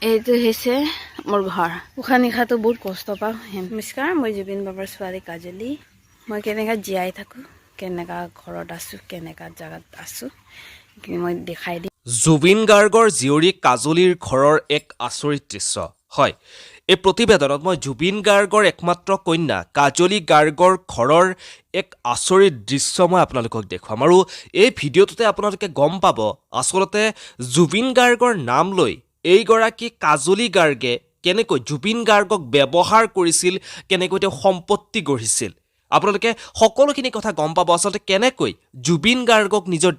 এইটো হৈছে মোৰ ঘৰ। উশাহ নিশাটো বহুত কষ্ট পাওঁ। নমস্কাৰ, মই জুবিন বাবাৰ ছোৱালী কাজলী। মই কেনেকৈ জীয়াই থাকোঁ, কেনেকুৱা ঘৰত আছোঁ, কেনেকুৱা জেগাত আছোঁ, মই দেখাই দিম। জুবিন গাৰ্গৰ জীয়ৰী কাজলীৰ ঘৰৰ এক আচৰিত দৃশ্য। হয়, এই প্ৰতিবেদনত মই জুবিন গাৰ্গৰ একমাত্ৰ কন্যা কাজলী গাৰ্গৰ ঘৰৰ এক আচৰিত দৃশ্য মই আপোনালোকক দেখুৱাম। আৰু এই ভিডিঅ'টোতে আপোনালোকে গম পাব আচলতে জুবিন গাৰ্গৰ নাম লৈ এইগৰাকী কাজলী গাৰ্গে কেনেকৈ জুবিন গাৰ্গক ব্যৱহাৰ কৰিছিল, কেনেকৈ তেওঁ সম্পত্তি গঢ়িছিল। আপোনালোকে সকলোখিনি কথা গম পাব আচলতে কেনেকৈ জুবিন গাৰ্গক নিজৰ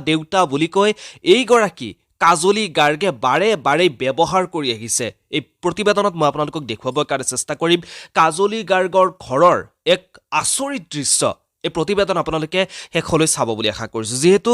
দেউতা বুলি কৈ এইগৰাকী কাজলী গাৰ্গে বাৰে বাৰে ব্যৱহাৰ কৰি আহিছে। এই প্ৰতিবেদনত মই আপোনালোকক দেখুৱাবৰ কাৰণে চেষ্টা কৰিম কাজলী গাৰ্গৰ ঘৰৰ এক আচৰিত দৃশ্য। এই প্ৰতিবেদন আপোনালোকে শেষলৈ চাব বুলি আশা কৰিছোঁ। যিহেতু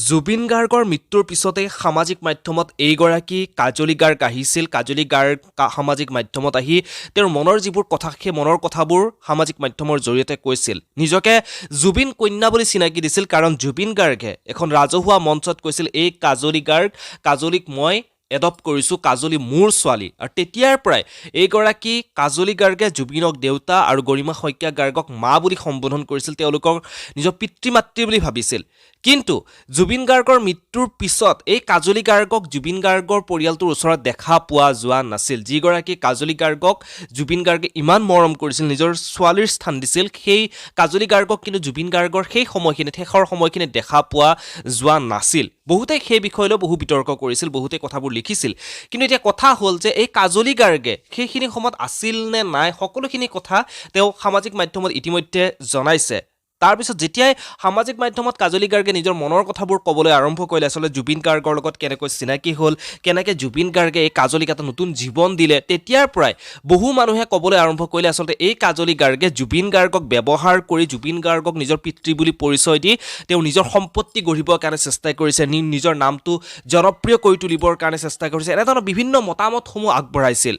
জুবিন গাৰ্গৰ মৃত্যুৰ পিছতেই সামাজিক মাধ্যমত এইগৰাকী কাজলী গাৰ্গ আহিছিল। কাজলী গাৰ্গ সামাজিক মাধ্যমত আহি তেওঁৰ মনৰ যিবোৰ কথা, সেই মনৰ কথাবোৰ সামাজিক মাধ্যমৰ জৰিয়তে কৈছিল। নিজকে জুবিন কন্যা বুলি চিনাকি দিছিল, কাৰণ জুবিন গাৰ্গে এখন ৰাজহুৱা মঞ্চত কৈছিল, এই কাজলী গাৰ্গ, কাজলীক মই এডপ্ট কৰিছোঁ, কাজলী মোৰ ছোৱালী। আৰু তেতিয়াৰ পৰাই এইগৰাকী কাজলী গাৰ্গে জুবিনক দেউতা আৰু গৰিমা শইকীয়া গাৰ্গক মা বুলি সম্বোধন কৰিছিল, তেওঁলোকক নিজৰ পিতৃ মাতৃ বুলি ভাবিছিল। কিন্তু জুবিন গাৰ্গৰ মৃত্যুৰ পিছত এই কাজলী গাৰ্গক জুবিন গাৰ্গৰ পৰিয়ালটোৰ ওচৰত দেখা পোৱা যোৱা নাছিল। যিগৰাকী কাজলী গাৰ্গক জুবিন গাৰ্গে ইমান মৰম কৰিছিল, নিজৰ ছোৱালীৰ স্থান দিছিল, সেই কাজলী গাৰ্গক কিন্তু জুবিন গাৰ্গৰ সেই সময়খিনিত, শেষৰ সময়খিনিত দেখা পোৱা যোৱা নাছিল। বহুতে সেই বিষয় লৈ বহু বিতৰ্ক কৰিছিল, বহুতে কথাবোৰ লিখিছিল। কিন্তু এতিয়া কথা হ'ল যে এই কাজলী গাৰ্গে সেইখিনি সময়ত আছিল নে নাই, সকলোখিনি কথা তেওঁ সামাজিক মাধ্যমত ইতিমধ্যে জনাইছে। তাৰপিছত যেতিয়াই সামাজিক মাধ্যমত কাজলী গাৰ্গে নিজৰ মনৰ কথাবোৰ ক'বলৈ আৰম্ভ কৰিলে, আচলতে জুবিন গাৰ্গৰ লগত কেনেকৈ চিনাকি হ'ল, কেনেকৈ জুবিন গাৰ্গে এই কাজলীক এটা নতুন জীৱন দিলে, তেতিয়াৰ পৰাই বহু মানুহে ক'বলৈ আৰম্ভ কৰিলে আচলতে এই কাজলী গাৰ্গে জুবিন গাৰ্গক ব্যৱহাৰ কৰি জুবিন গাৰ্গক নিজৰ পিতৃ বুলি পৰিচয় দি তেওঁ নিজৰ সম্পত্তি গঢ়িবৰ কাৰণে চেষ্টা কৰিছে, নিজৰ নামটো জনপ্ৰিয় কৰি তুলিবৰ কাৰণে চেষ্টা কৰিছে, এনেধৰণৰ বিভিন্ন মতামতসমূহ আগবঢ়াইছিল।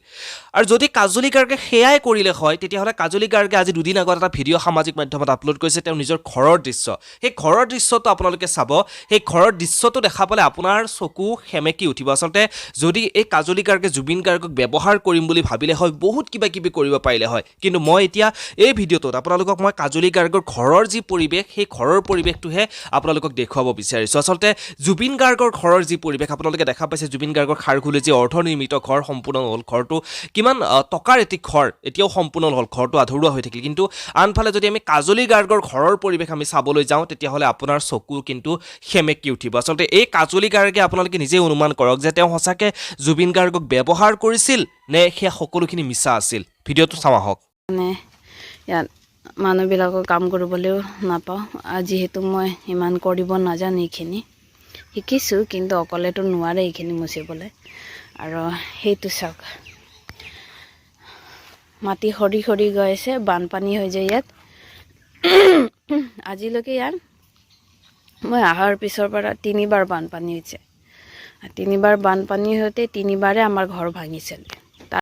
আৰু যদি কাজলী গাৰ্গে সেয়াই কৰিলে হয়, তেতিয়াহ'লে কাজলী গাৰ্গে আজি দুদিন আগত এটা ভিডিঅ' সামাজিক মাধ্যমত আপলোড কৰিছে, তেওঁ নিজৰ ঘৰৰ দৃশ্য। সেই ঘৰৰ দৃশ্যটো আপোনালোকে চাব, সেই ঘৰৰ দৃশ্যটো দেখা পালে আপোনাৰ চকু সেমেকি উঠিব। আচলতে যদি এই কাজলী গাৰ্গে জুবিন গাৰ্গক ব্যৱহাৰ কৰিম বুলি ভাবিলে হয়, বহুত কিবা কিবি কৰিব পাৰিলে হয়। কিন্তু মই এতিয়া এই ভিডিঅ'টোত আপোনালোকক মই কাজলী গাৰ্গৰ ঘৰৰ যি পৰিৱেশ, সেই ঘৰৰ পৰিৱেশটোহে আপোনালোকক দেখুৱাব বিচাৰিছোঁ। আচলতে জুবিন গাৰ্গৰ ঘৰৰ যি পৰিৱেশ আপোনালোকে দেখা পাইছে, জুবিন গাৰ্গৰ খাৰঘূলি যি অৰ্ধনিৰ্মিত ঘৰ সম্পূৰ্ণ হ'ল, ঘৰটো কিমান টকাৰ এটি ঘৰ, এতিয়াও সম্পূৰ্ণ হ'ল, ঘৰটো আধৰুৱা হৈ থাকিল। কিন্তু আনফালে যদি আমি কাজলী গাৰ্গৰ ঘৰৰ পৰিৱেশ আমি চাবলৈ যাওঁ, তেতিয়াহ'লে আপোনাৰ চকু কিন্তু সেমেকি উঠিব। আচলতে এই কাজলী গাৰ্গে আপোনালোকে নিজেই অনুমান কৰক যে তেওঁ সঁচাকৈ জুবিন গাৰ্গক ব্যৱহাৰ কৰিছিল নে সেয়া সকলোখিনি মিছা আছিল। ভিডিঅ'টো চাওঁ আহক। মানে ইয়াত মানুহবিলাকক কাম কৰিবলৈও নাপাওঁ, যিহেতু মই ইমান কৰিব নাজানো। এইখিনি শিকিছোঁ, কিন্তু অকলেতো নোৱাৰে এইখিনি মুচিবলৈ। আৰু সেইটো চাওক, মাটি সৰি সৰি গৈ আছে, বানপানী হৈ যায় ইয়াত। আজিলৈকে ইয়াত মই অহাৰ পিছৰ পৰা 3বাৰ বানপানী হৈছে। 3বাৰ বানপানী হওঁতে 3বাৰে আমাৰ ঘৰ ভাঙিছিল।